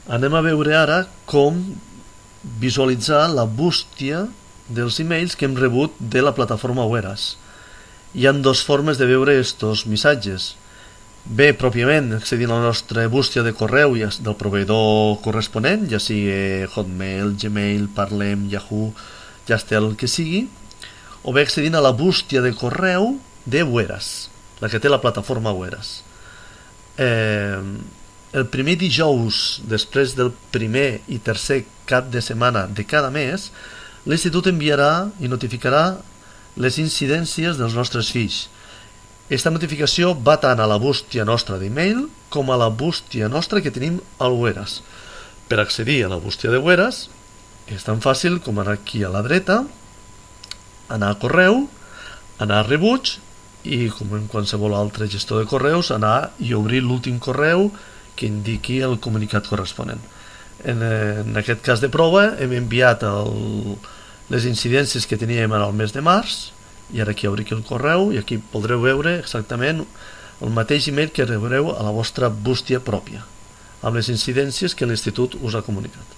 Anem a veure ara com visualitzar la bústia dels emails que hem rebut de la plataforma Whereas. Hi ha dues formes de veure aquests missatges. Bé, pròpiament, accedint a la nostra bústia de correu del proveïdor corresponent, ja sigui Hotmail, Gmail, Parlem, Yahoo, Yastel, el que sigui, o bé accedint a la bústia de correu de Whereas, la que té la plataforma Whereas. El primer dijous, després del primer i tercer cap de setmana de cada mes, l'Institut enviarà i notificarà les incidències dels nostres fills. Aquesta notificació va tant a la bústia nostra d'email com a la bústia nostra que tenim al Whereas. Per accedir a la bústia de Whereas és tan fàcil com anar aquí a la dreta, anar a correu, anar a rebuig i, com en qualsevol altre gestor de correus, anar i obrir l'últim correu que indiqui el comunicat corresponent. En aquest cas de prova hem enviat les incidències que teníem en el mes de març i ara aquí obriré el correu i aquí podreu veure exactament el mateix email que rebreu a la vostra bústia pròpia amb les incidències que l'Institut us ha comunicat.